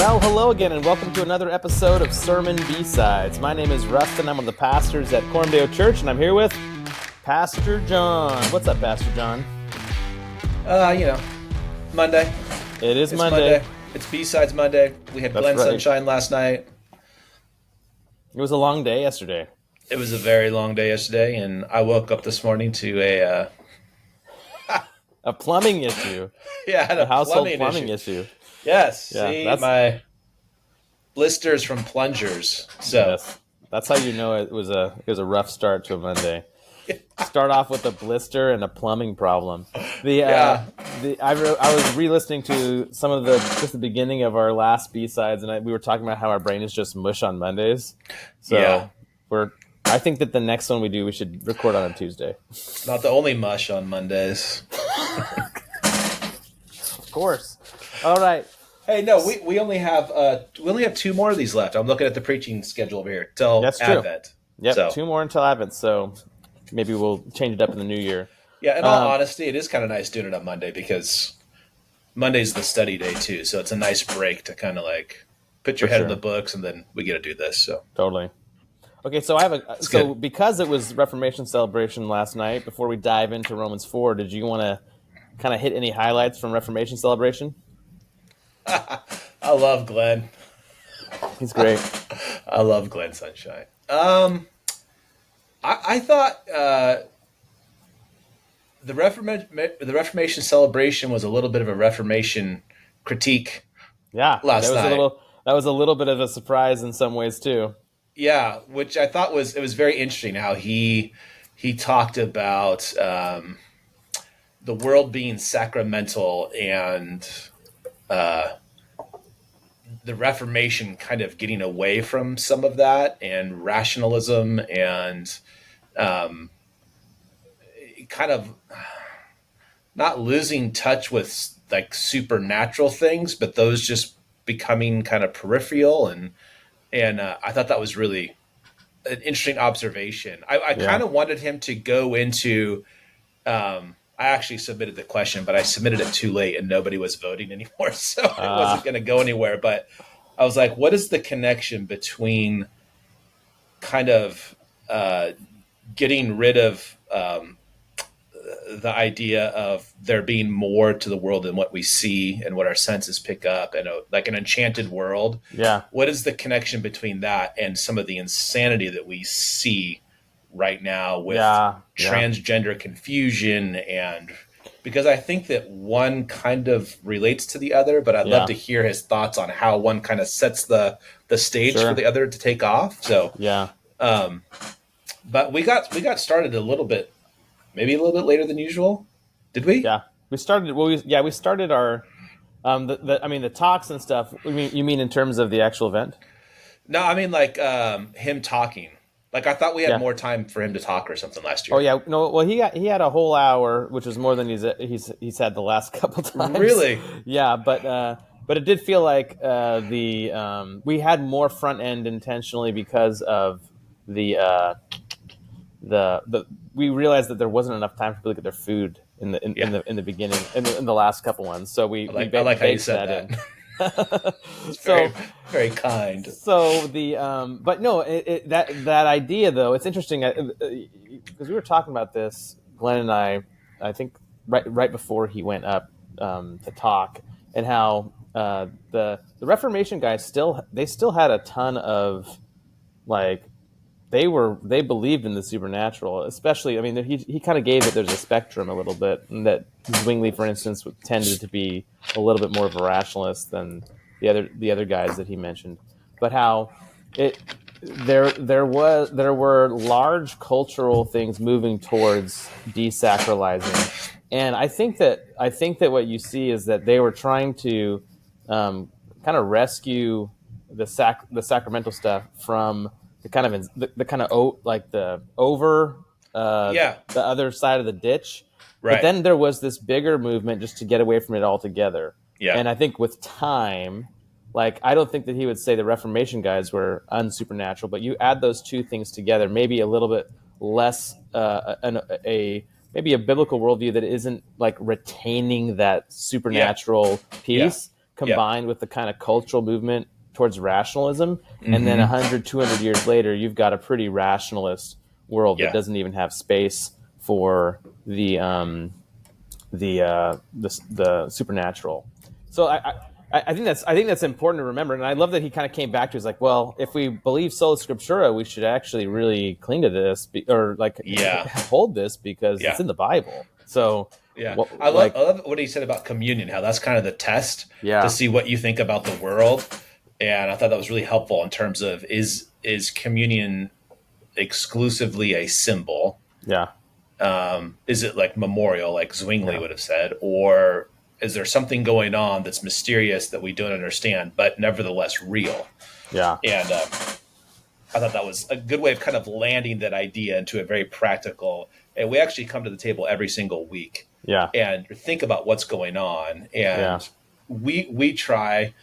Well, hello again, and welcome to another episode of Sermon B-Sides. My name is Rusten. I'm one of the pastors at Cormdale Church, and I'm here with Pastor Jon. What's up, Pastor Jon? Monday. It's Monday. It's B-Sides Monday. We had Glenn Sunshine last night. It was a long day yesterday. It was a very long day yesterday, and I woke up this morning to a plumbing issue. Yeah, I had a household plumbing issue. Yes. Yeah, see, my blisters from plungers. So yes, that's how you know it was a rough start to a Monday. Start off with a blister and a plumbing problem. I was re-listening to some of just the beginning of our last B-sides, and we were talking about how our brain is just mush on Mondays. So I think that the next one we should record on a Tuesday. Not the only mush on Mondays. Of course. All right. Hey, no, we only have two more of these left. I'm looking at the preaching schedule over here till Advent. Yep, so. 2 more until Advent. So maybe we'll change it up in the new year. Yeah, in all honesty, it is kind of nice doing it on Monday because Monday's the study day too. So it's a nice break to kind of like put your head in the books, and then we get to do this. So totally. Okay, so because it was Reformation celebration last night, before we dive into Romans 4, did you want to kind of hit any highlights from Reformation celebration? I love Glenn. He's great. I love Glenn Sunshine. I thought the Reformation celebration was a little bit of a Reformation critique. Yeah, last night. That was a little bit of a surprise in some ways too. Yeah, which I thought was very interesting how he talked about the world being sacramental and the Reformation kind of getting away from some of that and rationalism and kind of not losing touch with like supernatural things, but those just becoming kind of peripheral. And I thought that was really an interesting observation. I kind of wanted him to go into I actually submitted the question, but I submitted it too late and nobody was voting anymore. So it wasn't going to go anywhere. But I was like, what is the connection between kind of getting rid of the idea of there being more to the world than what we see and what our senses pick up and like an enchanted world? Yeah. What is the connection between that and some of the insanity that we see right now with transgender confusion? And because I think that one kind of relates to the other, but I'd love to hear his thoughts on how one kind of sets the stage for the other to take off. So but we got started maybe a little bit later than usual. Did we? Yeah, we started. Well, we started our the talks and stuff. You mean in terms of the actual event? No, I mean like him talking. Like I thought we had more time for him to talk or something last year. Oh yeah, no. Well, he had a whole hour, which was more than he's had the last couple times. Really? Yeah, but it did feel like we had more front end intentionally because of the we realized that there wasn't enough time for people to get their food in the beginning in the last couple ones. So I like how you said that. It's very, very kind. So but no, that idea though, it's interesting because we were talking about this, Glenn and I think right before he went up to talk, and how the Reformation guys still had a ton of like they believed in the supernatural, especially. I mean, he kind of gave it. There's a spectrum a little bit, and that Zwingli, for instance, tended to be a little bit more of a rationalist than the other guys that he mentioned. But how there were large cultural things moving towards desacralizing, and I think that what you see is that they were trying to kind of rescue the sacramental stuff from the other side of the ditch. Right. But then there was this bigger movement just to get away from it altogether. Yeah. And I think with time, like I don't think that he would say the Reformation guys were unsupernatural, but you add those two things together, maybe a little bit less maybe a biblical worldview that isn't like retaining that supernatural piece. combined with the kind of cultural movement towards rationalism. And then Mm-hmm. 100, 200 years later, you've got a pretty rationalist world that Yeah. doesn't even have space for the supernatural. So I think that's important to remember, and I love that he kind of came back to. He's like, well, if we believe sola scriptura, we should actually really cling to this, or like Yeah. hold this because Yeah. it's in the Bible. So Yeah. what, I like love what he said about communion, how that's kind of the test to yeah see what you think about the world. And I thought that was really helpful in terms of is communion exclusively a symbol? yeah Is it like memorial, like Zwingli yeah would have said, or is there something going on that's mysterious that we don't understand, but nevertheless real? yeah And I thought that was a good way of kind of landing that idea into a very practical. And we actually come to the table every single week yeah and think about what's going on. yeah And we try,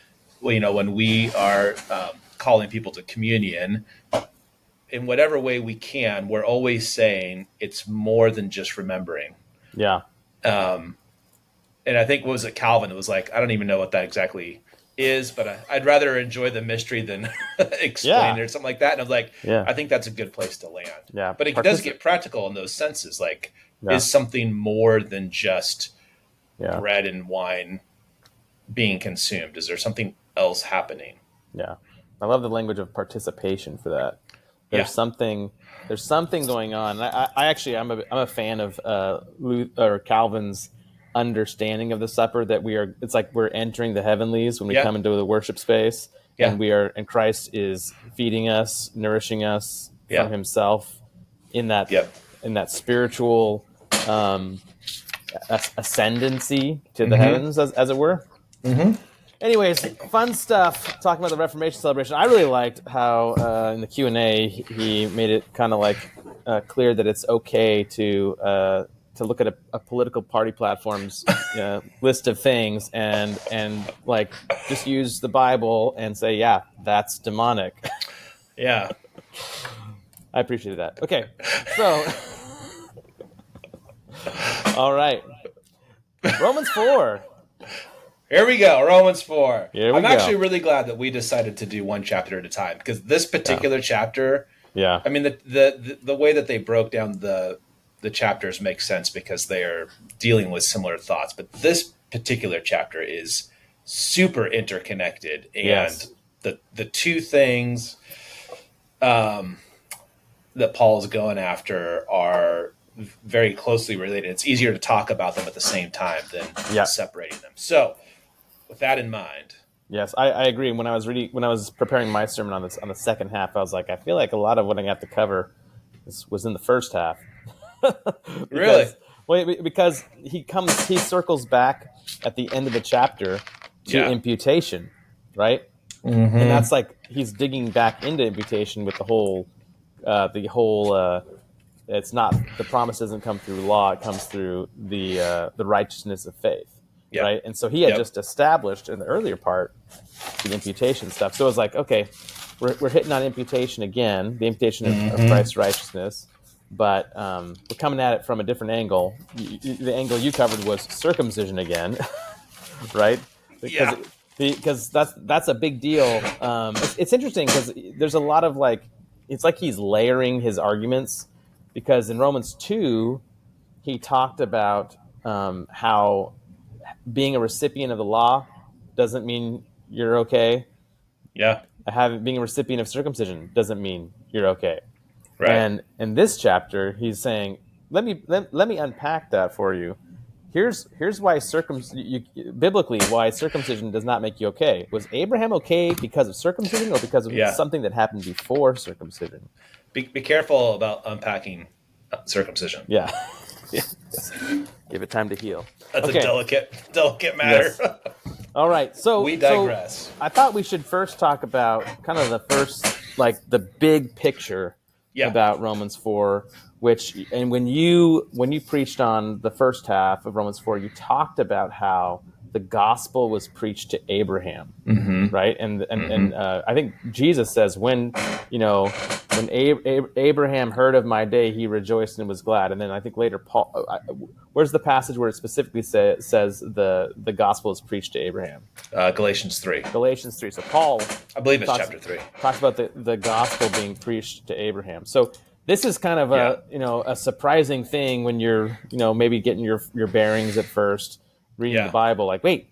well, when we are calling people to communion, in whatever way we can, we're always saying it's more than just remembering. yeah And I think, what was it, Calvin? It was like, I don't even know what that exactly is, but I'd rather enjoy the mystery than explain yeah it or something like that. And I was like, yeah I think that's a good place to land. yeah But it does get practical in those senses. Like, yeah is something more than just yeah bread and wine being consumed? Is there something else happening? yeah. I love the language of participation for that. Yeah. There's something going on. I actually I'm a fan of Calvin's understanding of the supper, that it's like we're entering the heavenlies when we Yeah. come into the worship space, Yeah. and Christ is feeding us, nourishing us Yeah. from himself in that Yep. spiritual ascendancy to the Mm-hmm. heavens, as it were. Mm-hmm. Anyways, fun stuff. Talking about the Reformation celebration, I really liked how in the Q&A he made it kind of like clear that it's okay to look at a political party platform's list of things and like just use the Bible and say, yeah, that's demonic. Yeah. I appreciated that. Okay, so all right, Romans 4. Here we go, Romans 4. Here we I'm go. actually really glad that we decided to do one chapter at a time, because this particular chapter, Yeah, I mean, the way that they broke down the chapters makes sense because they are dealing with similar thoughts. But this particular chapter is super interconnected, and Yes. the two things that Paul is going after are very closely related. It's easier to talk about them at the same time than separating them. So, with that in mind, yes, I agree. When I was preparing my sermon on the second half, I was like, I feel like a lot of what I have to cover was in the first half. Really? Because he circles back at the end of the chapter to imputation, right? Mm-hmm. And that's like he's digging back into imputation with the whole. It's not, the promise doesn't come through law; it comes through the righteousness of faith, right? And so he had just established in the earlier part the imputation stuff. So it was like, okay, we're hitting on imputation again, the imputation of Christ's righteousness, but we're coming at it from a different angle. The angle you covered was circumcision again, right? Because that's a big deal. It's interesting because there's a lot of like, it's like he's layering his arguments, because in Romans 2, he talked about how being a recipient of the law doesn't mean you're okay. Yeah. Being a recipient of circumcision doesn't mean you're okay. Right. And in this chapter, he's saying, let me unpack that for you. Here's why biblically why circumcision does not make you okay. Was Abraham okay because of circumcision, or because of something that happened before circumcision? Be careful about unpacking circumcision. Yeah. Give it time to heal. That's a delicate matter. Yes. All right. So we digress. So I thought we should first talk about kind of the first, like the big picture about Romans 4, when you preached on the first half of Romans 4, you talked about how the gospel was preached to Abraham, Mm-hmm. right? And Mm-hmm. I think Jesus says when when Abraham heard of my day, he rejoiced and was glad. And then I think later Paul, where's the passage where it specifically says the gospel is preached to Abraham? Galatians 3. Galatians 3. So Paul I believe it's talks chapter 3. talks about the gospel being preached to Abraham. So this is kind of Yeah. a surprising thing when you're maybe getting your bearings at first reading the Yeah. Bible. Like, wait,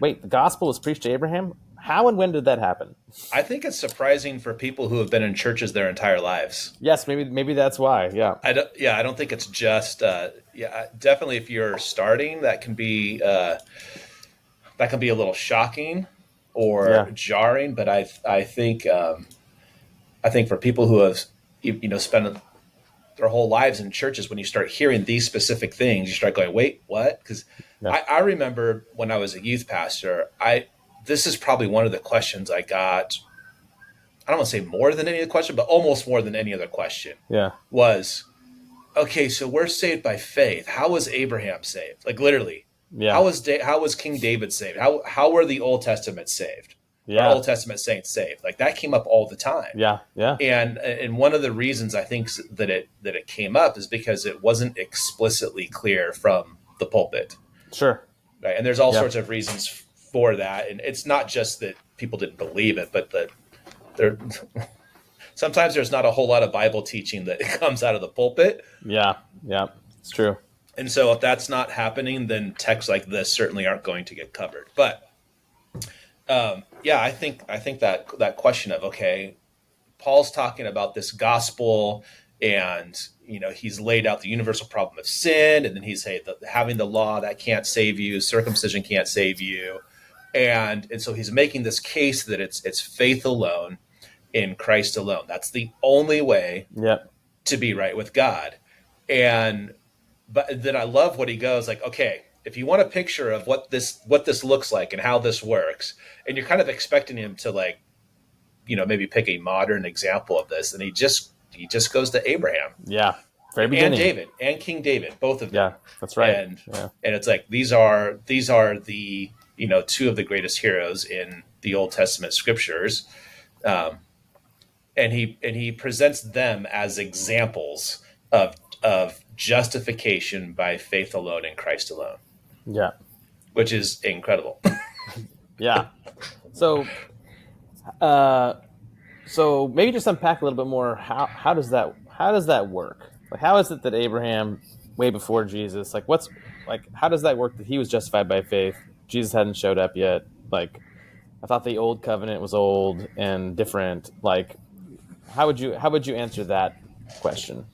the gospel was preached to Abraham. How and when did that happen? I think it's surprising for people who have been in churches their entire lives. Yes, maybe that's why. Yeah, I don't think it's just. Definitely, if you're starting, that can be a little shocking or yeah, jarring. But I think for people who have spent their whole lives in churches, when you start hearing these specific things, you start going, "Wait, what?" Because yeah, I remember when I was a youth pastor, this is probably one of the questions I got. I don't want to say more than any other question, but almost more than any other question yeah, was, okay, so we're saved by faith. How was Abraham saved? Like literally, yeah, how was King David saved? How were the Old Testament saved? Or yeah, Old Testament saints saved? Like that came up all the time. yeah, yeah. And one of the reasons I think that it came up is because it wasn't explicitly clear from the pulpit, Sure. right? And there's all Yeah, sorts of reasons for that, and it's not just that people didn't believe it, but that there sometimes there's not a whole lot of Bible teaching that comes out of the pulpit. yeah, yeah. It's true. And so if that's not happening, then texts like this certainly aren't going to get covered. But I think that question of, okay, Paul's talking about this gospel, and he's laid out the universal problem of sin, and then he's saying that having the law that can't save you, circumcision can't save you, and so he's making this case that it's faith alone in Christ alone. That's the only way Yep. to be right with God. And but then I love what he goes like, okay, if you want a picture of what this looks like and how this works, and you're kind of expecting him to like, maybe pick a modern example of this, and he just goes to Abraham Yeah. Very and beginning. David and King David, both of them. Yeah, that's right. And Yeah. and it's like these are the two of the greatest heroes in the Old Testament scriptures. Um, and he presents them as examples of justification by faith alone in Christ alone, Yeah. which is incredible. Yeah. So, uh, so maybe just unpack a little bit more. How does that work? Like, how is it that Abraham, way before Jesus, how does that work that he was justified by faith? Jesus hadn't showed up yet. Like, I thought the old covenant was old and different. Like, how would you answer that question?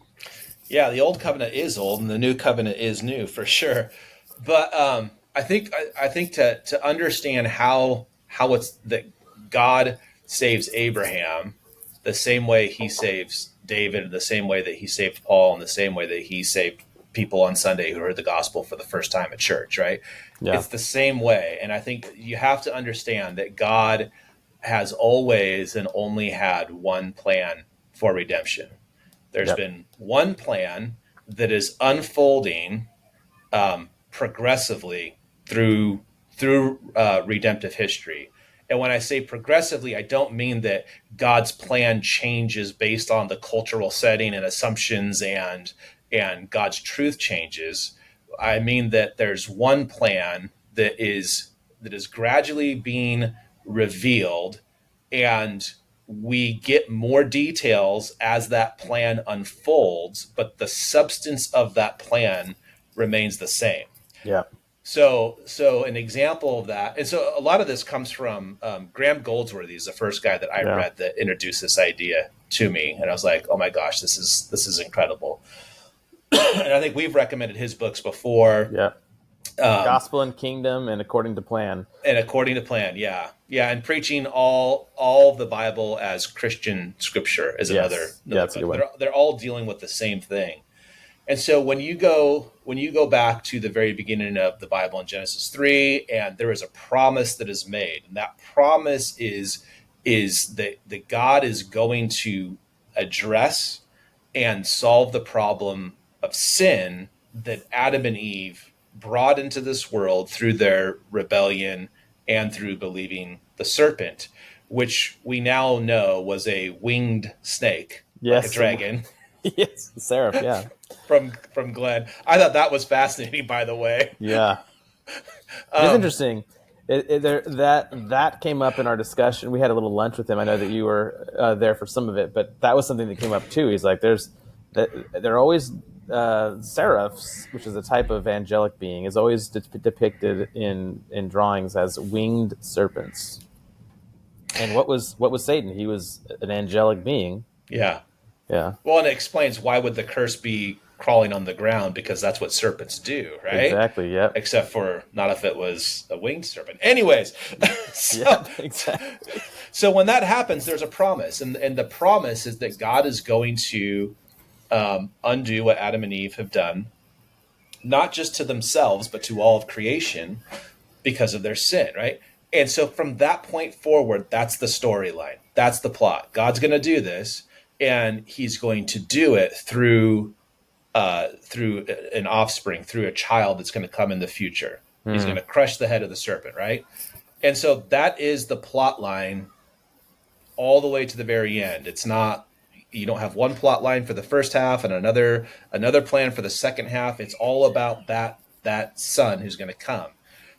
Yeah, the old covenant is old and the new covenant is new for sure. But I think to understand how it's that God saves Abraham the same way he saves David, the same way that he saved Paul, and the same way that he saved people on Sunday who heard the gospel for the first time at church, right? Yeah. It's the same way. And I think you have to understand that God has always and only had one plan for redemption. There's Yep. been one plan that is unfolding progressively through redemptive history. And when I say progressively, I don't mean that God's plan changes based on the cultural setting and assumptions and God's truth changes. I mean that there's one plan that is gradually being revealed, and we get more details as that plan unfolds, but the substance of that plan remains the same. Yeah. So an example of that, and so a lot of this comes from Graham Goldsworthy is the first guy that I Yeah. read that introduced this idea to me, and I was like, oh my gosh, this is incredible. And I think we've recommended his books before. Yeah. Gospel and kingdom and according to plan. And according to plan, yeah, and preaching all the Bible as Christian scripture is Yes. another Yeah, that's a good one. they're all dealing with the same thing. And so when you go back to the very beginning of the Bible in Genesis 3, and there is a promise that is made, and that promise is that God is going to address and solve the problem of sin that Adam and Eve brought into this world through their rebellion and through believing the serpent, which we now know was a winged snake, like a Yes. dragon, Yes. Seraph. Yeah. from Glenn. I thought that was fascinating, by the way. Yeah. It is Um, interesting. That came up in our discussion. We had a little lunch with him. I know that you were there for some of it, but that was something that came up too. He's like, they're always seraphs, which is a type of angelic being, is always depicted in drawings as winged serpents. And what was Satan? He was an angelic being. yeah. Yeah, Well, and it explains why would the curse be crawling on the ground, because that's what serpents do, right? exactly. Yep. Except for not if it was a winged serpent. Anyways, so, Yep. Exactly. so when that happens, there's a promise, and the promise is that God is going to undo what Adam and Eve have done, not just to themselves, but to all of creation because of their sin, right? And so from that point forward, that's the storyline. That's the plot. God's going to do this, and he's going to do it through an offspring, through a child that's going to come in the future. He's going to crush the head of the serpent, right? And so that is the plot line all the way to the very end. It's not, you don't have one plot line for the first half and another plan for the second half. It's all about that son who's going to come.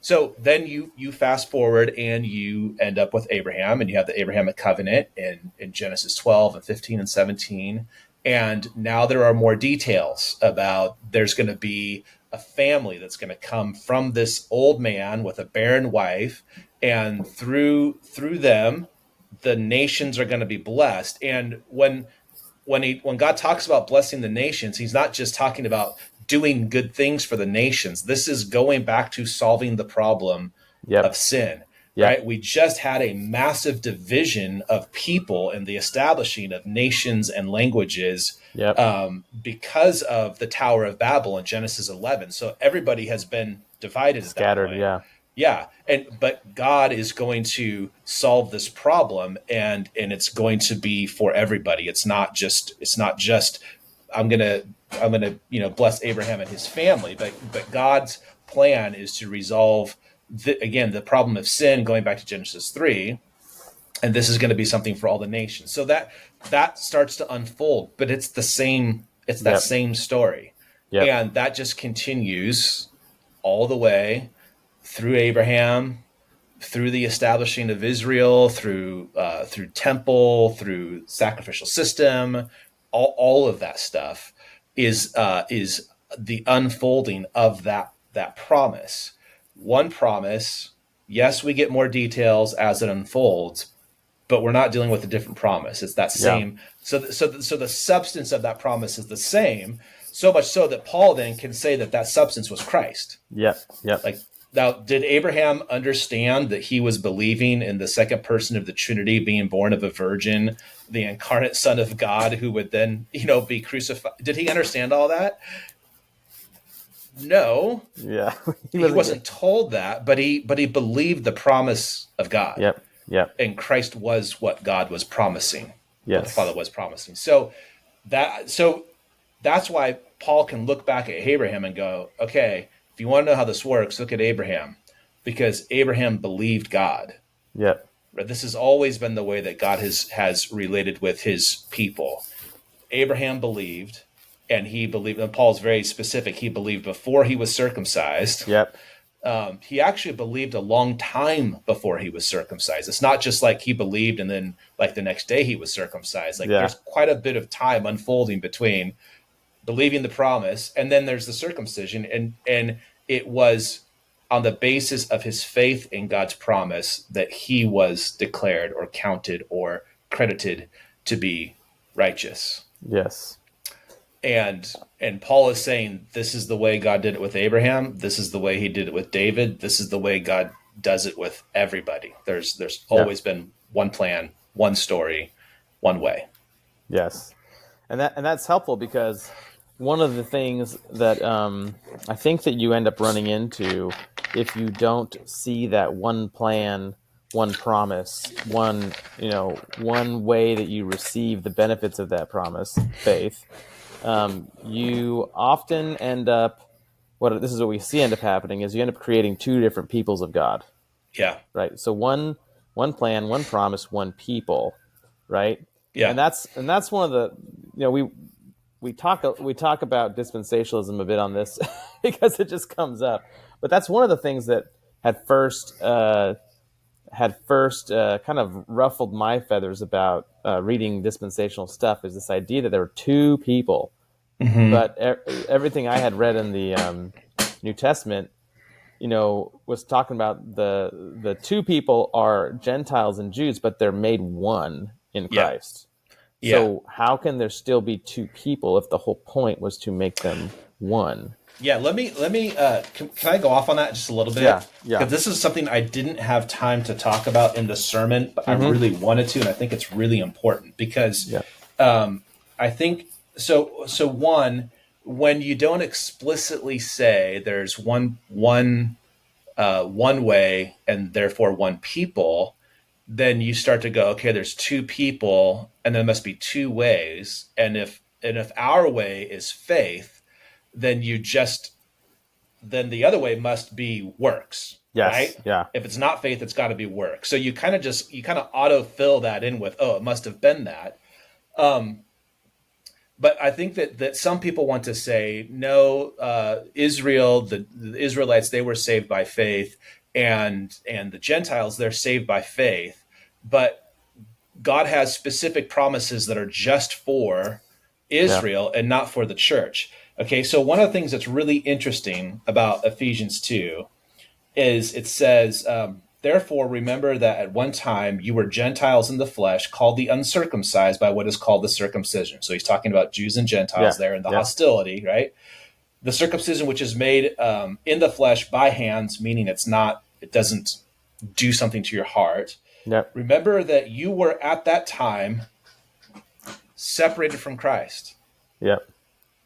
So then you fast forward and you end up with Abraham, and you have the Abrahamic covenant in Genesis 12 and 15 and 17. And now there are more details about there's going to be a family that's going to come from this old man with a barren wife, and through them the nations are going to be blessed. And when God talks about blessing the nations, he's not just talking about doing good things for the nations. This is going back to solving the problem Yep. of sin, Yep. right? We just had a massive division of people and the establishing of nations and languages Yep. because of the Tower of Babel in Genesis 11. So everybody has been divided Scattered. at that point. Yeah. Yeah, but God is going to solve this problem, and it's going to be for everybody. It's not just I'm gonna bless Abraham and his family, but God's plan is to resolve the problem of sin, going back to Genesis 3, and this is going to be something for all the nations. So that starts to unfold, but it's that Yep. same story, Yep. and that just continues all the way through Abraham, through the establishing of Israel, through temple, through sacrificial system, all of that stuff is the unfolding of that promise. One promise, yes, we get more details as it unfolds, but we're not dealing with a different promise. It's that same. So the substance of that promise is the same. So much so that Paul then can say that substance was Christ. Yep. Yep. Like, now, did Abraham understand that he was believing in the second person of the Trinity being born of a virgin, the incarnate Son of God, who would then, be crucified? Did he understand all that? No, Yeah. he wasn't told that, but he believed the promise of God. Yep. Yep. And Christ was what God was promising. Yes. What the Father was promising. So that's why Paul can look back at Abraham and go, okay, if you want to know how this works, look at Abraham, because Abraham believed God. Yep. This has always been the way that God has related with his people. Abraham believed, and he believed, and Paul's very specific, he believed before he was circumcised. Yep. He actually believed a long time before he was circumcised. It's not just like he believed and then like the next day he was circumcised. There's quite a bit of time unfolding between believing the promise and then there's the circumcision, and it was on the basis of his faith in God's promise that he was declared or counted or credited to be righteous. Yes. And Paul is saying this is the way God did it with Abraham. This is the way he did it with David. This is the way God does it with everybody. There's always been one plan, one story, one way. Yes. And that's helpful, because one of the things that I think that you end up running into, if you don't see that one plan, one promise, one way that you receive the benefits of that promise, faith, you often end up this is what we see end up happening is you end up creating two different peoples of God, Yeah. right? So one plan, one promise, one people, right? Yeah. And that's one of the, we talk about dispensationalism a bit on this because it just comes up, but that's one of the things that had first kind of ruffled my feathers about reading dispensational stuff, is this idea that there were two people. Mm-hmm. But everything I had read in the New Testament, was talking about the two people are Gentiles and Jews, but they're made one in Yeah. Christ. Yeah. So how can there still be two people if the whole point was to make them one? Yeah, let me can I go off on that just a little bit? Yeah, yeah. Because this is something I didn't have time to talk about in the sermon, but I really wanted to, and I think it's really important because Yeah. I think so. So one, when you don't explicitly say there's one way and therefore one people, then you start to go, okay, there's two people, and there must be two ways, and if our way is faith, then then the other way must be works, Yes. right? Yeah. If it's not faith, it's got to be work. So you kind of auto fill that in with, oh, it must have been that. But I think that some people want to say, no, Israel, the Israelites, they were saved by faith, and the Gentiles, they're saved by faith. But God has specific promises that are just for Yeah. Israel and not for the church. Okay, so one of the things that's really interesting about Ephesians 2 is it says, therefore, remember that at one time you were Gentiles in the flesh, called the uncircumcised by what is called the circumcision. So he's talking about Jews and Gentiles Yeah. there in the Yeah. hostility, right? The circumcision, which is made in the flesh by hands, meaning it doesn't do something to your heart. Yep. Remember that you were at that time separated from Christ, Yep.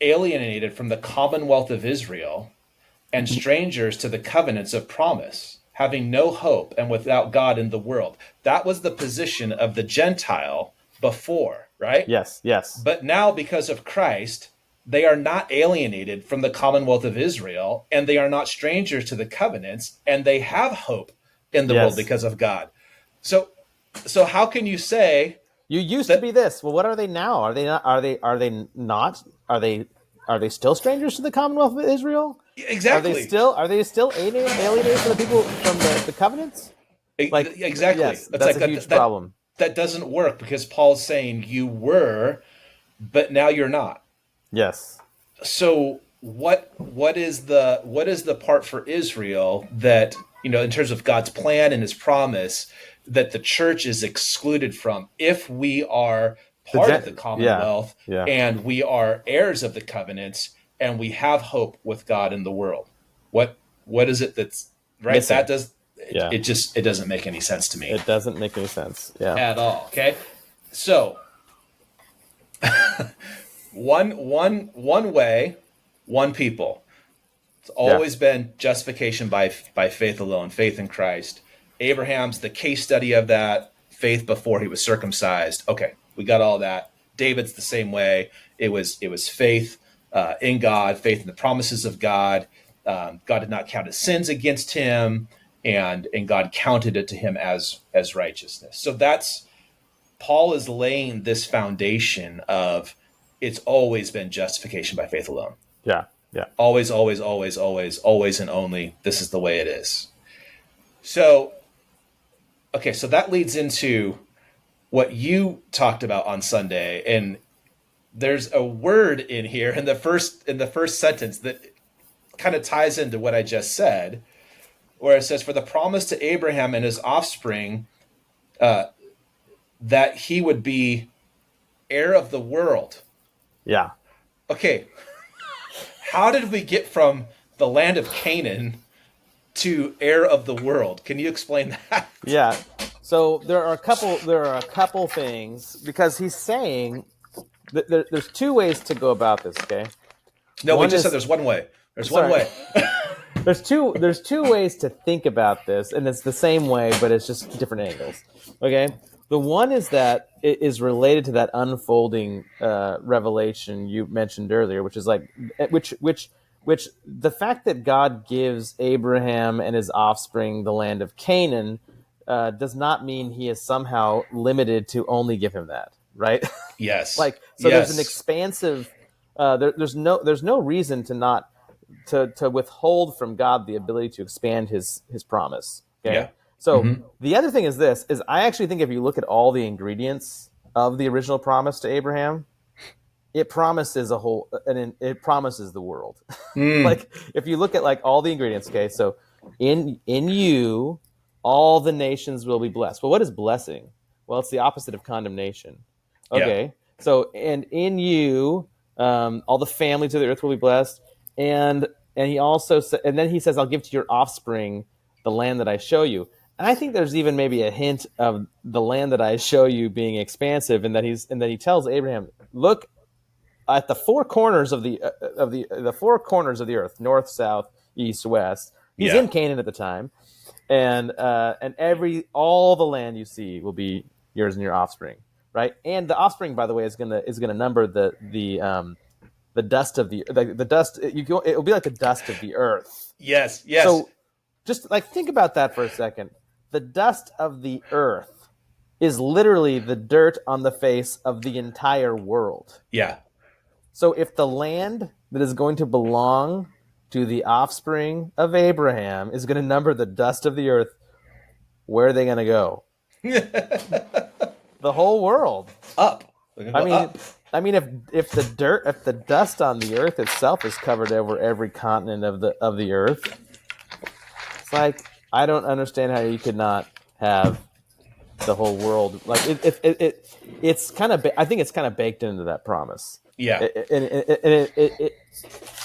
alienated from the commonwealth of Israel, and strangers to the covenants of promise, having no hope and without God in the world. That was the position of the Gentile before, right? Yes. Yes. But now, because of Christ, they are not alienated from the commonwealth of Israel, and they are not strangers to the covenants, and they have hope in the world Yes. because of God. So how can you say You used to that? be this. Well, what are they now? Are they not? Are they not? Are they still strangers to the Commonwealth of Israel? Exactly. Are they still alienated from the people from the covenants? Like, Exactly. yes, It's that's like a huge that problem. that doesn't work because Paul's saying you were, but now you're not. Yes. So what is the part for Israel that, in terms of God's plan and his promise, that the church is excluded from if we are part of the Yeah. commonwealth Yeah. and we are heirs of the covenants and we have hope with God in the world? What is it that's right? Missing. That does Yeah. it doesn't make any sense to me It doesn't make any sense. Yeah. at all. Okay. So one way, one people. It's Yeah. always been justification by faith alone, faith in Christ. Abraham's the case study of that, faith before he was circumcised. Okay, we got all that. David's the same way. It was faith in God, faith in the promises of God. God did not count his sins against him, and God counted it to him as righteousness. So that's Paul is laying this foundation of it's always been justification by faith alone. Yeah. Yeah. Always, always, always, always, always, and only. This is the way it is. So, okay, so that leads into what you talked about on Sunday, and there's a word in here in the first sentence that kind of ties into what I just said, where it says, "For the promise to Abraham and his offspring, that he would be heir of the world." Yeah. Okay, how did we get from the land of Canaan to heir of the world? Can you explain that? Yeah. So there are a couple things, because he's saying that there's two ways to go about this. Okay. No, we One just is- said there's one way. There's Sorry. one way. There's two ways to think about this, and it's the same way, but it's just different angles. Okay. The one is that it is related to that unfolding revelation you mentioned earlier, which is like which which the fact that God gives Abraham and his offspring the land of Canaan does not mean he is somehow limited to only give him that, right? Yes. Like, so there's an Yes. expansive. There's no reason to not to withhold from God the ability to expand his promise. Yeah. Okay, so Hmm. the other thing is I actually think if you look at all the ingredients of the original promise to Abraham, it promises a whole, and it promises the world. Mm. Like, if you look at like all the ingredients, okay, so in you all the nations will be blessed. Well, what is blessing? Well, it's the opposite of condemnation. Yeah. Okay, so and in you all the families of the earth will be blessed, and he also and then he says, I'll give to your offspring the land that I show you. And I think there's even maybe a hint of the land that I show you being expansive, and that he tells Abraham, look at the four corners of the four corners of the earth, north, south, east, west. He's Yeah. in Canaan at the time, and all the land you see will be yours and your offspring, right? And the offspring, by the way, is gonna number the dust of the dust. It'll be like the dust of the earth. Yes. Yes. So just like think about that for a second. The dust of the earth is literally the dirt on the face of the entire world. Yeah. So if the land that is going to belong to the offspring of Abraham is going to number the dust of the earth, where are they going to go? The whole world. Up. We're gonna I go mean, up. if the dust on the earth itself is covered over every continent of the earth, it's like I don't understand how you could not have the whole world. Like it's kind of I think it's kind of baked into that promise. Yeah.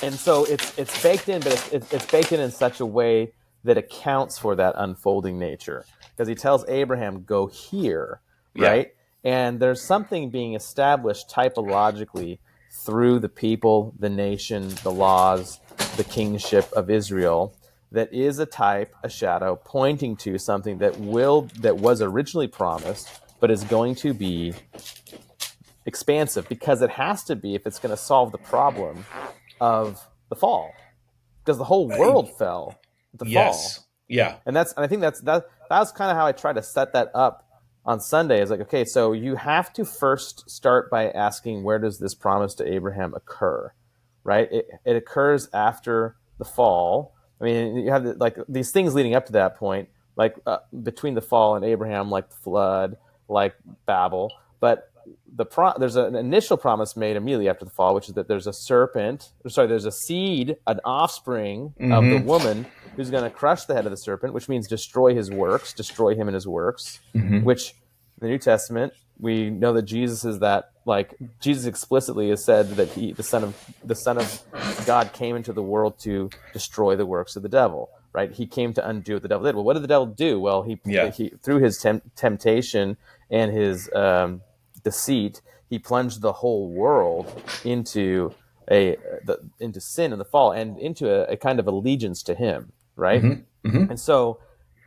And so it's baked in, but it's baked in such a way that accounts for that unfolding nature. Because he tells Abraham, go here, Yeah. right? And there's something being established typologically through the people, the nation, the laws, the kingship of Israel that is a type, a shadow, pointing to something that was originally promised, but is going to be expansive, because it has to be if it's going to solve the problem of the fall, because the whole world fell at the fall. Yes. Yeah. And I think that's kind of how I try to set that up on Sunday. Is like, okay, so you have to first start by asking, where does this promise to Abraham occur, right? It occurs after the fall. I mean, you have like these things leading up to that point, like between the fall and Abraham, like the flood, like Babel. But there's an initial promise made immediately after the fall, which is that there's a seed, an offspring of the Mm-hmm. woman who's going to crush the head of the serpent, which means destroy his works, destroy him and his works. Mm-hmm. Which in the New Testament we know that Jesus is that. Like, Jesus explicitly has said that the Son of God came into the world to destroy the works of the devil. Right? He came to undo what the devil did. Well, what did the devil do? Well, he through his temptation and his deceit, he plunged the whole world into into sin and the fall, and into a kind of allegiance to him, right? Mm-hmm. Mm-hmm. And so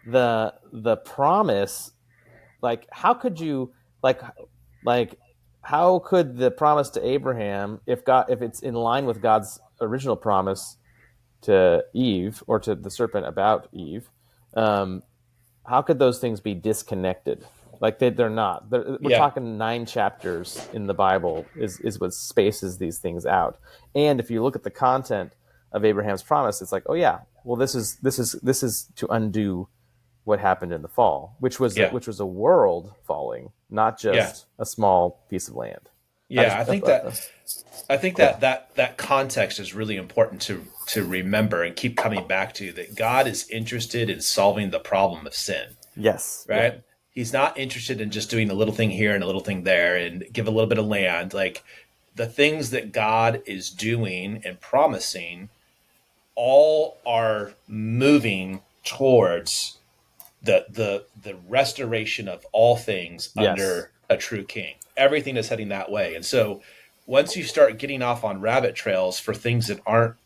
the promise, like, how could you like how could the promise to Abraham, if it's in line with God's original promise to Eve, or to the serpent about Eve, how could those things be disconnected? Like, they're not. We're Yeah. talking 9 chapters in the Bible is what spaces these things out. And if you look at the content of Abraham's promise, it's like, oh yeah, well this is to undo what happened in the fall, which was Yeah. a world falling, not Yeah. just a small piece of land. Yeah. I think Yeah. that context is really important to remember and keep coming back to, that God is interested in solving the problem of sin. Yes. Right? Yeah. He's not interested in just doing a little thing here and a little thing there and give a little bit of land. Like, the things that God is doing and promising all are moving towards the restoration of all things Yes. under a true king. Everything is heading that way. And so once you start getting off on rabbit trails for things that aren't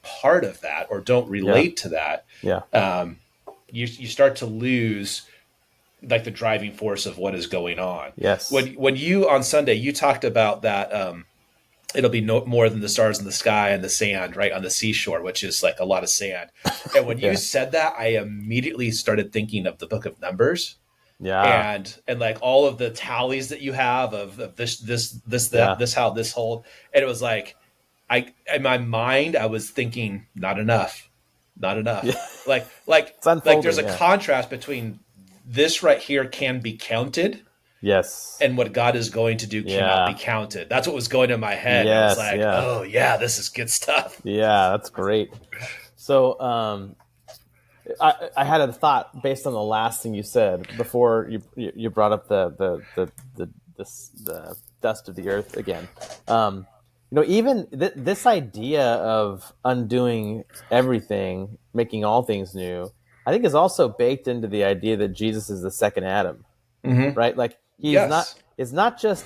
part of that, or don't relate to that, Yeah. you start to lose like the driving force of what is going on. Yes. When you on Sunday, you talked about that it'll be no more than the stars in the sky and the sand right on the seashore, which is like a lot of sand. And when you Yeah. said that, I immediately started thinking of the book of Numbers, Yeah. and like all of the tallies that you have of Yeah. this how this hold. And it was like, I in my mind I was thinking not enough, not Yeah. enough. It's Like there's unfolding. a Yeah. contrast between this right here can be counted, Yes. and what God is going to do cannot be Yeah. counted. That's what was going in my head. And it was Yes. like, Yeah. oh yeah, this is good stuff. Yeah. That's great. So, I had a thought based on the last thing you said before you brought up the dust of the earth again. Even this idea of undoing everything, making all things new, I think is also baked into the idea that Jesus is the second Adam, Mm-hmm. right? Like he's not. Yes. It's not just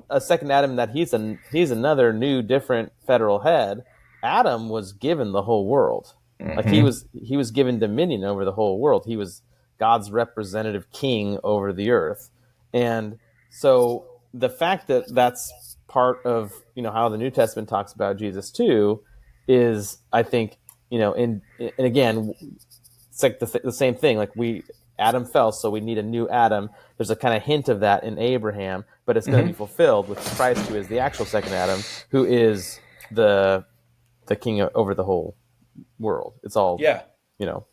a second Adam that he's another new, different federal head. Adam was given the whole world. Like he Mm-hmm. was he was given dominion over the whole world. He was God's representative king over the earth. And so the fact that that's part of, how the New Testament talks about Jesus too is, I think, and again, it's like the same thing. Like Adam fell, so we need a new Adam. There's a kind of hint of that in Abraham, but it's going to be Mm-hmm. fulfilled with Christ, who is the actual second Adam, who is the king over the whole world. It's all, Yeah. you know,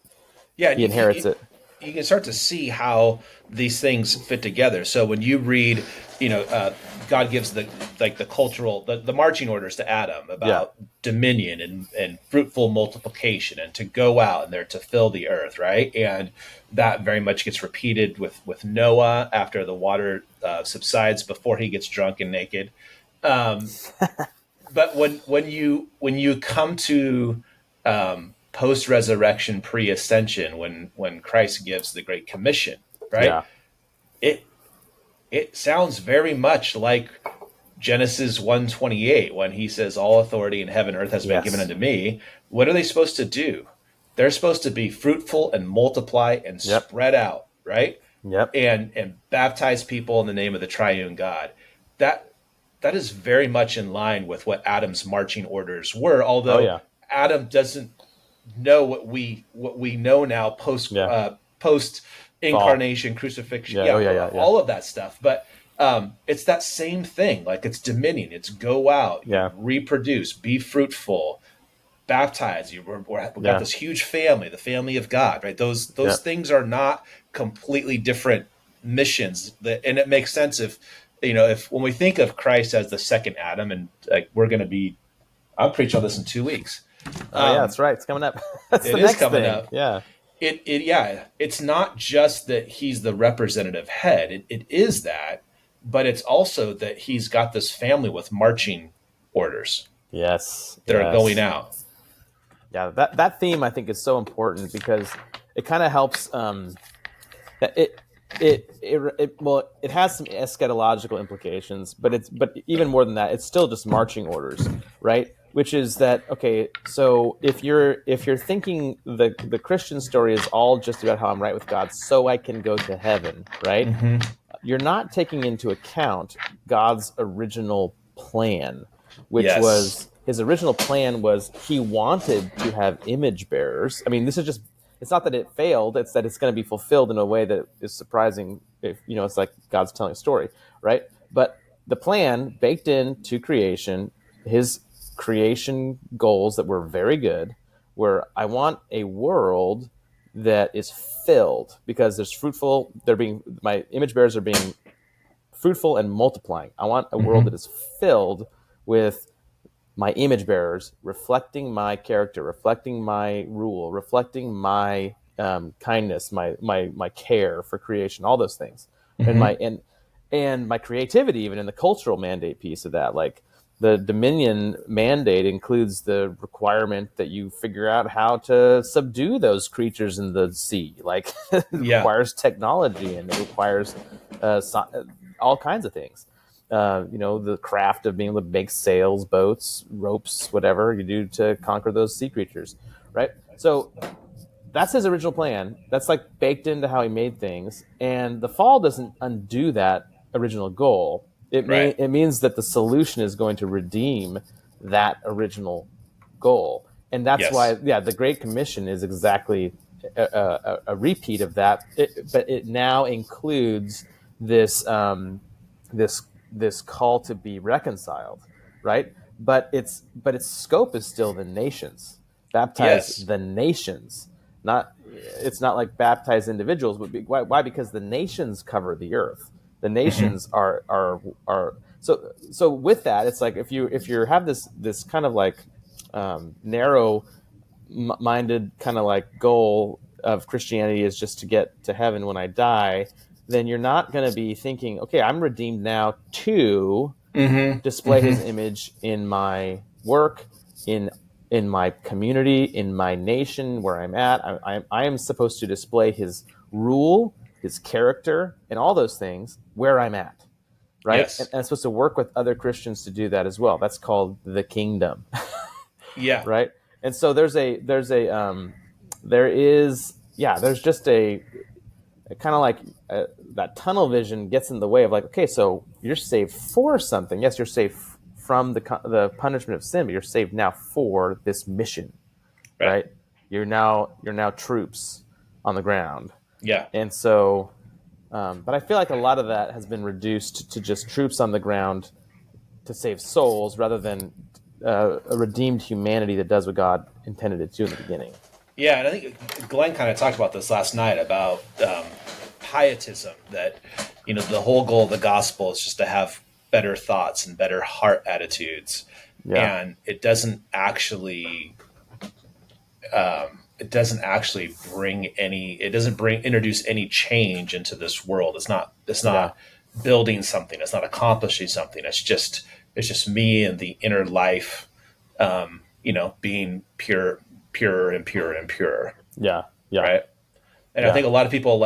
Yeah, and he inherits it. you can start to see how these things fit together. So when you read, God gives the cultural the marching orders to Adam Yeah, about dominion and fruitful multiplication and to go out and they're to fill the earth, right? And that very much gets repeated with Noah after the water subsides before he gets drunk and naked. Um, but when you come to post resurrection, pre ascension, when Christ gives the Great Commission, right? yeah, It it sounds very much like Genesis 1:28 when he says, "All authority in heaven and earth has been given yes, unto me." What are they supposed to do? They're supposed to be fruitful and multiply and yep, spread out, right? yep, And baptize people in the name of the triune God. That that is very much in line with what Adam's marching orders were, oh although yeah, Adam doesn't know what we know now yeah, post fall, incarnation, crucifixion, yeah, oh yeah, yeah, yeah, yeah, all of that stuff. But it's that same thing. Like it's dominion. It's go out, yeah, reproduce, be fruitful, baptize. We've got yeah, this huge family, the family of God, right? Those yeah, things are not completely different missions. And it makes sense if when we think of Christ as the second Adam, and like we're going to be, I'm preaching on this in 2 weeks. oh yeah, Um, that's right. It's coming up. That's it the is next coming thing. up. Yeah, Yeah, it's not just that he's the representative head. It is that, but it's also that he's got this family with marching orders yes, that are going yes, out. yeah. That theme I think is so important because it kind of helps. It well, it has some eschatological implications, but even more than that, it's still just marching orders, right? Which is that, okay? So if you're thinking the Christian story is all just about how I'm right with God, so I can go to heaven, right? Mm-hmm. You're not taking into account God's original plan, which Yes. was his original plan was he wanted to have image bearers. I mean, this is just, it's not that it failed, it's that it's going to be fulfilled in a way that is surprising. If it's like God's telling a story, right? But the plan baked into creation, his creation goals that were very good, were I want a world that is filled because there's fruitful, they're being, my image bearers are being fruitful and multiplying. I want a world that Mm-hmm. is filled with my image bearers reflecting my character, reflecting my rule, reflecting my kindness, my care for creation, all those things, and Mm-hmm. my creativity, even in the cultural mandate piece of that. Like the Dominion mandate includes the requirement that you figure out how to subdue those creatures in the sea. Like it Yeah. requires technology and it requires all kinds of things. The craft of being able to make sails, boats, ropes, whatever you do to conquer those sea creatures, right? So that's his original plan. That's like baked into how he made things. And the fall doesn't undo that original goal. Right. It means that the solution is going to redeem that original goal, and that's why, Yes. yeah, the Great Commission is exactly a repeat of that, but it now includes this this this call to be reconciled, right? But its scope is still the nations. Baptize Yes. the nations, not it's not like baptize individuals. But why? Because the nations cover the earth. The Hmm. nations are so with that, it's like if you have this kind of like narrow minded kind of like goal of Christianity is just to get to heaven when I die, then you're not going to be thinking, okay, I'm redeemed now to Hmm. display Hmm. his image in my work, in in my community, in my nation where I'm at. I am supposed to display his rule, his character, and all those things where I'm at, right? And Yes. I'm supposed to work with other Christians to do that as well. That's called the kingdom, Yeah. right? And so there is, yeah, there's just a kind of like that tunnel vision gets in the way of like, okay, so you're saved for something. Yes, you're saved from the punishment of sin, but you're saved now for this mission, Right. right? You're now troops on the ground, Yeah. and so, but I feel like a lot of that has been reduced to just troops on the ground to save souls, rather than a redeemed humanity that does what God intended it to in the beginning. Yeah, and I think Glenn kind of talked about this last night about pietism. That the whole goal of the gospel is just to have better thoughts and better heart attitudes, Yeah, and it doesn't actually bring any. It doesn't introduce any change into this world. It's yeah, not building something. It's not accomplishing something. It's just me and the inner life, being purer and purer and purer, yeah, yeah, right? And I yeah, think a lot of people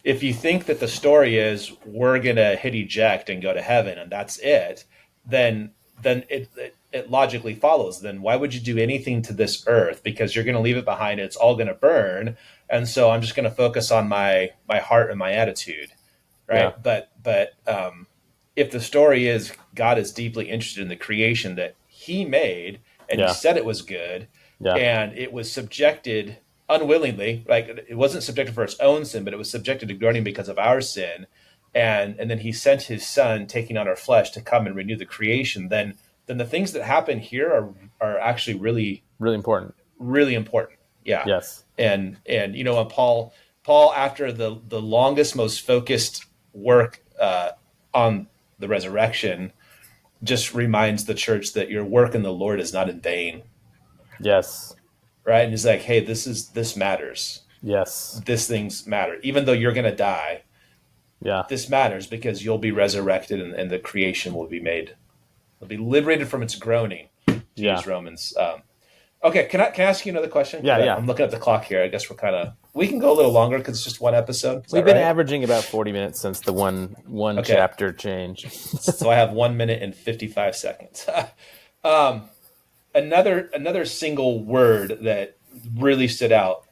if you think that the story is we're gonna hit eject and go to heaven and that's it, then it logically follows. Then why would you do anything to this earth? Because you're gonna leave it behind. It's all gonna burn, and so I'm just gonna focus on my heart and my attitude, yeah, right? But if the story is God is deeply interested in the creation that He made, and He yeah, said it was good, yeah, and it was subjected unwillingly, like it wasn't subjected for its own sin, but it was subjected to groaning because of our sin, and then He sent His Son, taking on our flesh, to come and renew the creation. Then the things that happen here are actually really really important. really important. Yeah, Yes. and when Paul after the longest, most focused work on the resurrection, just reminds the church that your work in the Lord is not in vain, Yes. right? And he's like, hey, this matters. Yes. This things matter, even though you're going to die. Yeah. This matters because you'll be resurrected, and the creation will be made. It'll be liberated from its groaning. To Yeah. use Romans. Okay, can I ask you another question? Yeah. Because Yeah. I'm looking at the clock here. I guess we can go a little longer because it's just one episode. Is We've that been right? averaging about 40 minutes since the one Okay, chapter change. so I have 1 minute and 55 seconds. Another single word that really stood out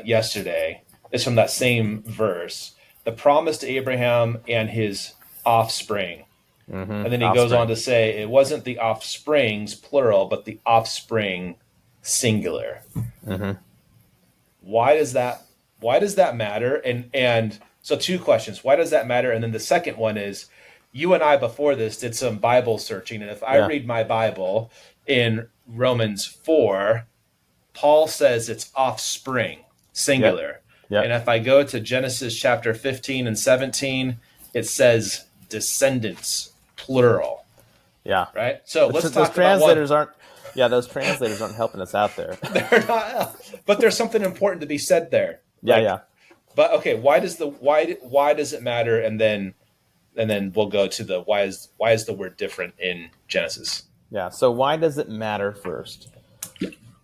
yesterday is from that same verse, the promise to Abraham and his offspring. And then he goes on Offspring. to say it wasn't the offsprings plural, but the offspring singular. Hmm. Why does that matter? And so two questions. Why does that matter? And then the second one is, you and I before this did some Bible searching, and if I Yeah. read my Bible in Romans 4, Paul says it's offspring, Yep. singular. And Yep. if I go to Genesis chapter 15 and 17, it says descendants, plural, Yeah. right? So let's Those talk about one. translators aren't. Yeah, those translators aren't helping us out there. They're not, but there's something important to be said there. Yeah. Like, Yeah. but okay, why does it matter? And then we'll go to the why is the word different in Genesis? Yeah. So why does it matter first?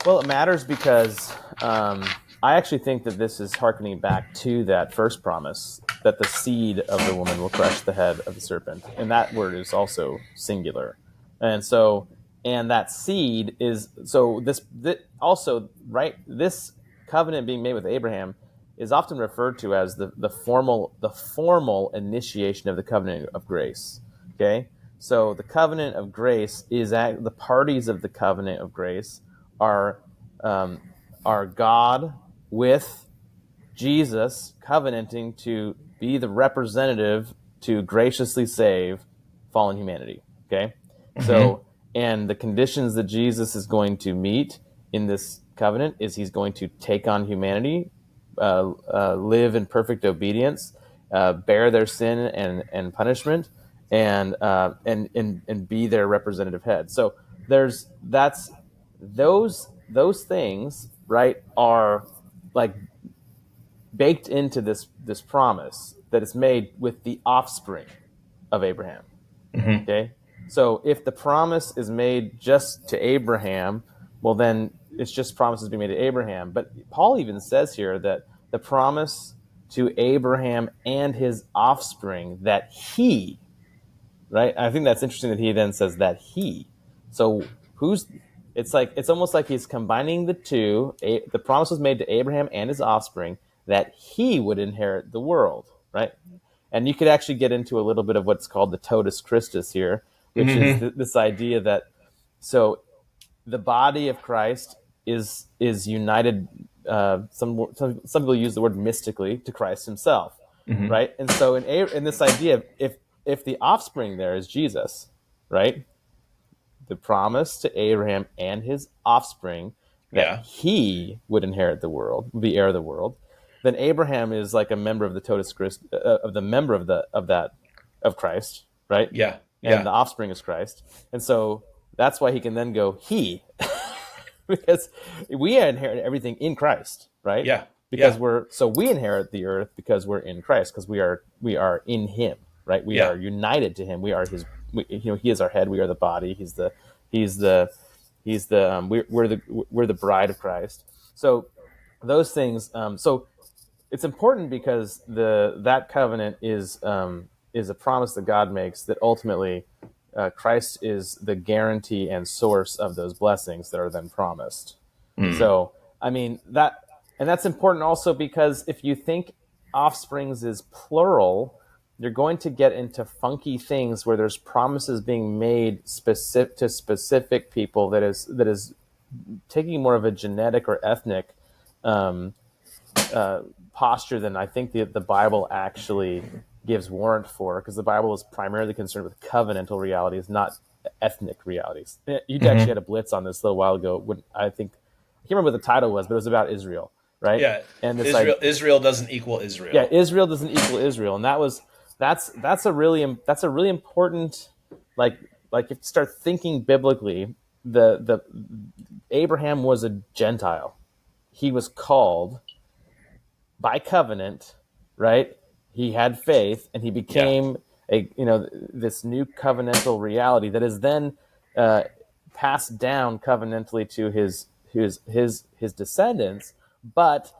Well, it matters because I actually think that this is hearkening back to that first promise that the seed of the woman will crush the head of the serpent, and that word is also singular, and so and that seed is so this also right this covenant being made with Abraham is often referred to as the formal initiation of the covenant of grace. Okay, so the covenant of grace is the parties of the covenant of grace are um, are God with Jesus covenanting to be the representative to graciously save fallen humanity. Okay, Mm-hmm. so and the conditions that Jesus is going to meet in this covenant is he's going to take on humanity, live in perfect obedience, bear their sin and punishment, and be their representative head. So that's those things, right, are like baked into this promise that is made with the offspring of Abraham. Mm-hmm. Okay, so if the promise is made just to Abraham, well then it's just promises being made to Abraham. But Paul even says here that the promise to Abraham and his offspring, that he, right? I think that's interesting that he then says that he. So who's it's almost like he's combining the two. The promise was made to Abraham and his offspring that he would inherit the world, right? And you could actually get into a little bit of what's called the totus Christus here, which is Mm-hmm. this idea that so the body of Christ is united. Some people use the word mystically to Christ Himself, Mm-hmm. right? And so in this idea, if the offspring there is Jesus, right? The promise to Abraham and his offspring that Yeah. he would inherit the world, the heir of the world, then Abraham is like a member of the totus Christ, of the member of Christ, right? Yeah. And Yeah. the offspring is Christ, and so that's why he can then go he, because we inherit everything in Christ, right? Yeah. Because Yeah. we inherit the earth because we're in Christ, because we are in Him, right? We Yeah. are united to Him. We are His. He is our head. We are the body. He's the we're the bride of Christ. So those things. So it's important because that covenant is a promise that God makes that ultimately Christ is the guarantee and source of those blessings that are then promised. Mm. So I mean that's important also because if you think offsprings is plural, you're going to get into funky things where there's promises being made specific to specific people that is taking more of a genetic or ethnic um, posture than I think the Bible actually gives warrant for, because the Bible is primarily concerned with covenantal realities, not ethnic realities. You actually Mm-hmm. had a blitz on this a little while ago. When I can't remember what the title was, but it was about Israel, right? Yeah. And this Israel doesn't equal yeah, Israel. Israel doesn't equal Israel, and that's a really important, like if you start thinking biblically, the Abraham was a Gentile. He was called by covenant, right? He had faith, and he Yeah. became this new covenantal reality that is then uh, passed down covenantally to his descendants. But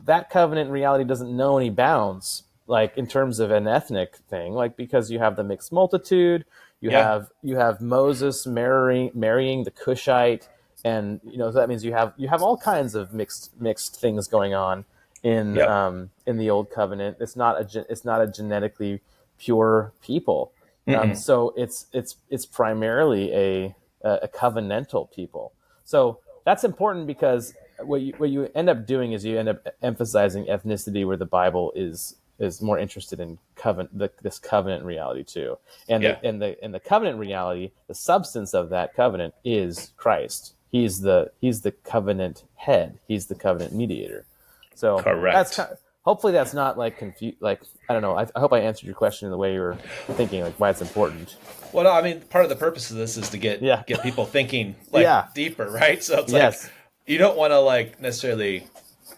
that covenant reality doesn't know any bounds, like in terms of an ethnic thing, like because you have the mixed multitude, Yeah. you have Moses marrying the Cushite, and so that means you have all kinds of mixed things going on Yep. in the old covenant. It's not a genetically pure people, Mm-mm. so it's primarily a covenantal people. So that's important because what you end up doing is you end up emphasizing ethnicity where the Bible is more interested in this covenant reality too, and Yeah. the covenant reality, the substance of that covenant is Christ. He's the covenant head. He's the covenant mediator. So that's Correct. kind of, hopefully that's not like confused. Like I don't know. I hope I answered your question in the way you were thinking, like why it's important. Well, no, I mean, part of the purpose of this is to get Yeah. get people thinking like Yeah. deeper, right? So it's like Yes. you don't want to like necessarily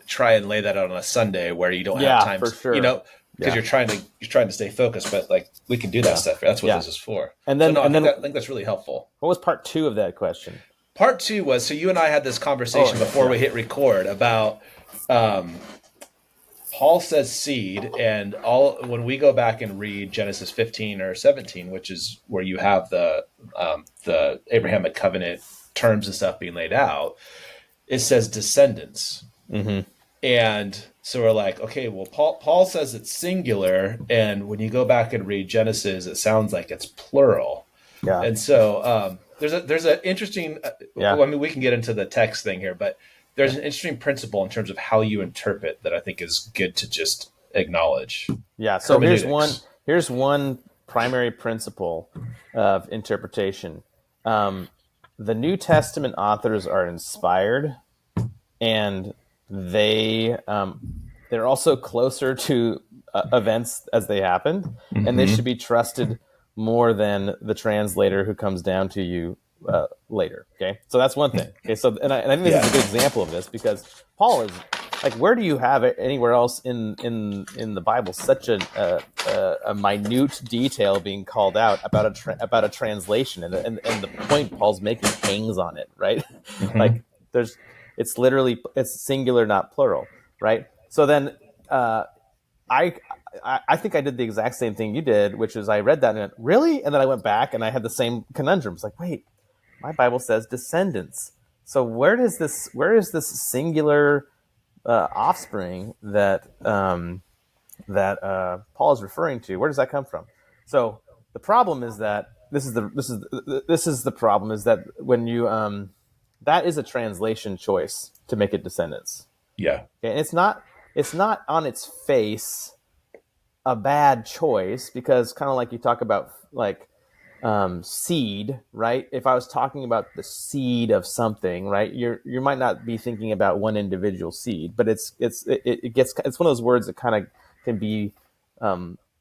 try and lay that out on a Sunday where you don't have Yeah. time, For sure. because Yeah. you're trying to stay focused. But like we can do that Yeah. stuff. That's what Yeah. this is for. And So then no, and then I think that's really helpful. what was part two of that question? Part two was, so you and I had this Oh conversation yes. before Yeah. we hit record about Paul says seed, and all when we go back and read Genesis 15 or 17, which is where you have the Abrahamic covenant terms and stuff being laid out, it says descendants. Mm-hmm. And So we're like, okay, well, Paul says it's singular, and when you go back and read Genesis, it sounds like it's plural. Yeah. And so there's an interesting. Yeah. I mean, we can get into the text thing here, but there's an interesting principle in terms of how you interpret that I think is good to just acknowledge. Yeah. So Hermeneutics. here's one primary principle of interpretation. The New Testament authors are inspired, and they're also closer to events as they happened, and they should be trusted more than the translator who comes down to you later. Okay, so that's one thing. Okay, so and I think this is a good example of this, because Paul is like, where do you have it anywhere else in the Bible such a minute detail being called out about a translation, and the point Paul's making hangs on it, right? Like it's literally, it's singular, not plural, right? So then I think I did the exact same thing you did, which is I read that and went, really? And then I went back and I had the same conundrum. It's like, wait, my Bible says descendants. So where is this singular offspring that Paul is referring to? Where does that come from? So the problem is that this is the problem, is that when you that is a translation choice to make it descendants. Yeah. Okay? And it's not on its face a bad choice, because kind of like you talk about like seed, right? If I was talking about the seed of something, right, you might not be thinking about one individual seed, but it's one of those words that kind of can be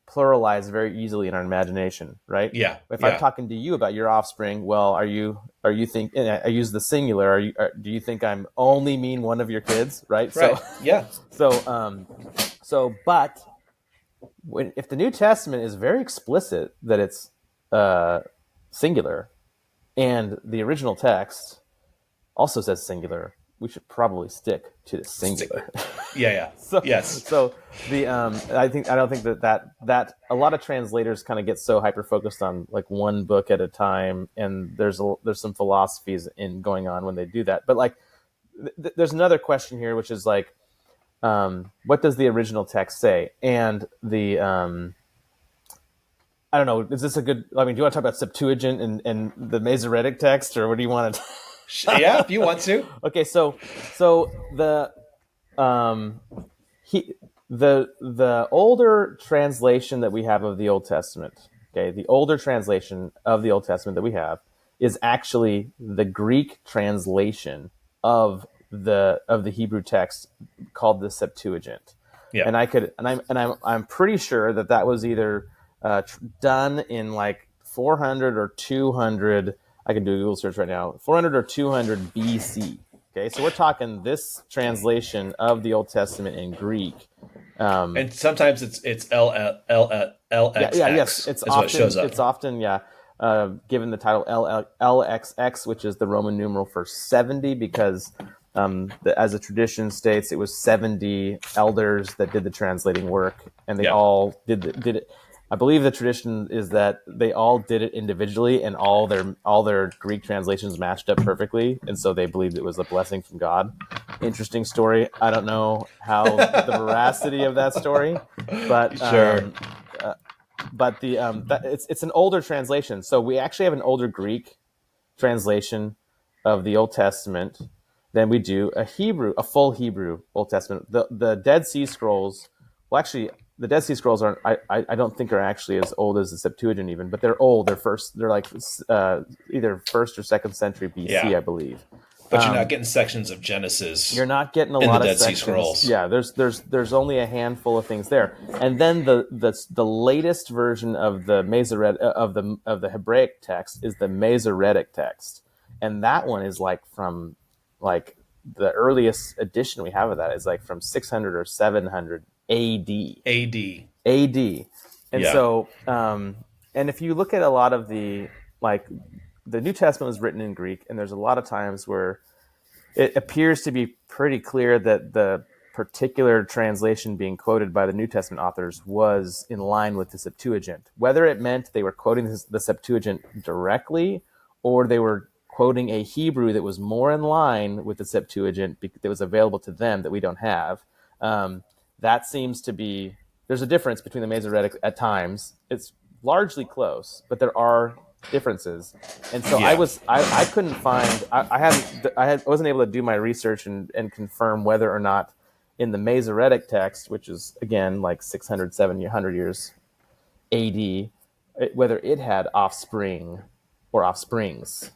pluralized very easily in our imagination, right? Yeah. If I'm Yeah. talking to you about your offspring, well, are you think, and I use the singular, do you think I'm only mean one of your kids, right? Right. Yeah. But if the New Testament is very explicit that it's singular, and the original text also says singular, we should probably stick to the singular. Yeah. Yeah. So, Yes. so the I don't think that a lot of translators kind of get so hyper focused on like one book at a time, and there's some philosophies in going on when they do that. But like, there's another question here, which is like, what does the original text say? And the I don't know. Is this a good? I mean, do you want to talk about Septuagint and the Masoretic text, or what do you want to? Yeah, if you want to. Okay, so the the older translation that we have of the Old Testament, okay, the older translation of the Old Testament that we have is actually the Greek translation of the Hebrew text called the Septuagint. Yeah. And I'm pretty sure that was either done in like 400 or 200. I can do a Google search right now. 400 or 200 BC. Okay, so we're talking this translation of the Old Testament in Greek. And sometimes it's LXX. Yes, it's is often what shows up. it's often given the title LXX, which is the Roman numeral for 70, because as the tradition states, it was 70 elders that did the translating work, and they all did it. I believe the tradition is that they all did it individually, and all their Greek translations matched up perfectly, and so they believed it was a blessing from God. Interesting story. I don't know how the veracity of that story, but Sure. but it's an older translation. So we actually have an older Greek translation of the Old Testament than we do a full Hebrew Old Testament. The Dead Sea Scrolls, well, actually, the Dead Sea Scrolls aren't. I don't think are actually as old as the Septuagint even, but they're old. They're like either first or second century BC, I believe. But you're not getting sections of Genesis. You're not getting a in lot the of Dead Sea sections. Scrolls. Yeah, there's only a handful of things there, and then the latest version of the Masoretic of the Hebraic text is the Masoretic text, and that one is like from like the earliest edition we have of that is like from 600 or 700 AD. AD. And so, and if you look at a lot of the New Testament was written in Greek, and there's a lot of times where it appears to be pretty clear that the particular translation being quoted by the New Testament authors was in line with the Septuagint. Whether it meant they were quoting the Septuagint directly, or they were quoting a Hebrew that was more in line with the Septuagint that was available to them that we don't have, That seems to be, there's a difference between the Masoretic at times. It's largely close, but there are differences. And so Yeah. I couldn't find, I wasn't able to do my research and confirm whether or not in the Masoretic text, which is again like 600, 700 years AD, whether it had offspring or offsprings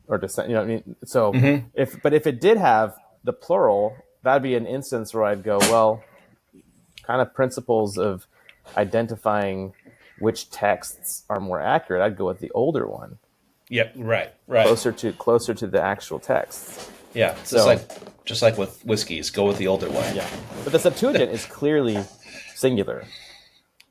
or descent. You know what I mean? So if it did have the plural, that'd be an instance where I'd go, well, kind of principles of identifying which texts are more accurate. I'd go with the older one, Yep. Right. closer to the actual texts. Yeah. So Just like with whiskeys, go with the older one. yeah, but the Septuagint is clearly singular.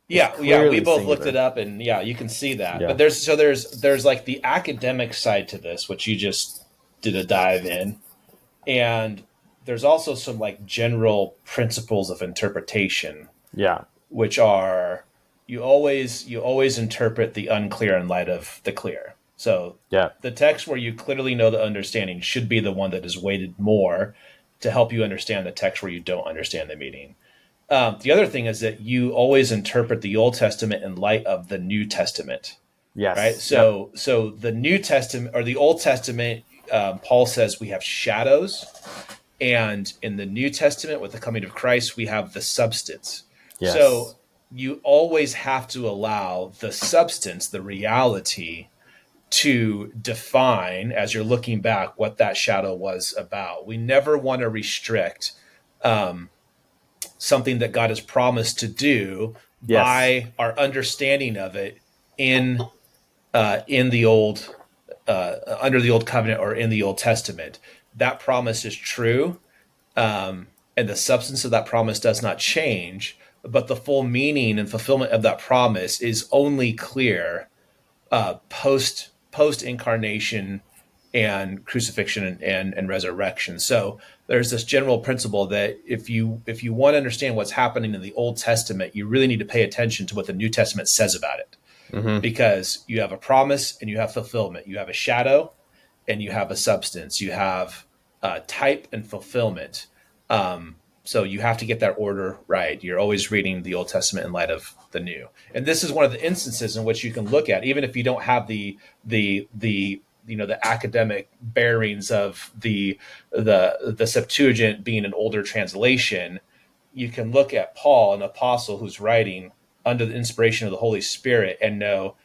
Yeah, we clearly both singular. looked it up, and yeah, you can see that. Yeah. But there's like the academic side to this, which you just did a dive in, and there's also some like general principles of interpretation, Yeah, which are you always interpret the unclear in light of the clear. So yeah, the text where you clearly know the understanding should be the one that is weighted more to help you understand the text where you don't understand the meaning. The other thing is that you always interpret the Old Testament in light of the New Testament, yes, right? So the New Testament or the Old Testament, Paul says we have shadows, and in the New Testament, with the coming of Christ, we have the substance. yes. So you always have to allow the substance, the reality, to define as you're looking back what that shadow was about. We never want to restrict something that God has promised to do Yes. by our understanding of it in the old under the old covenant or in the Old Testament. That promise is true, and the substance of that promise does not change. But the full meaning and fulfillment of that promise is only clear post incarnation and crucifixion and resurrection. So there's this general principle that if you want to understand what's happening in the Old Testament, you really need to pay attention to what the New Testament says about it. Because you have a promise and you have fulfillment. You have a shadow and you have a substance. You have type and fulfillment. So you have to get that order right. You're always reading the Old Testament in light of the New. And this is one of the instances in which you can look at, even if you don't have the academic bearings of the Septuagint being an older translation, you can look at Paul, an apostle who's writing under the inspiration of the Holy Spirit, and know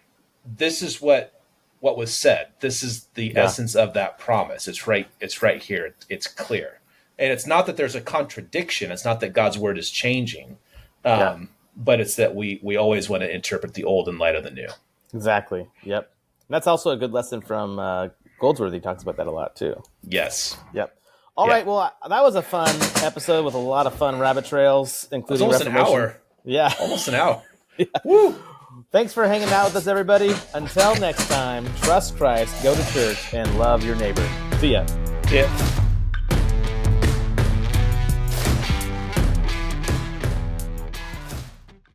this is what was said. This is the essence of that promise. It's right here. It's clear. And it's not that there's a contradiction. It's not that God's word is changing, but it's that we always want to interpret the old in light of the new. Exactly. Yep. And that's also a good lesson from Goldsworthy. He talks about that a lot too. Yes. Yep. All right. Well, that was a fun episode with a lot of fun rabbit trails, including almost an hour. Yeah. Almost an hour. Woo! Thanks for hanging out with us, everybody. Until next time, trust Christ, go to church, and love your neighbor. See ya. Yeah.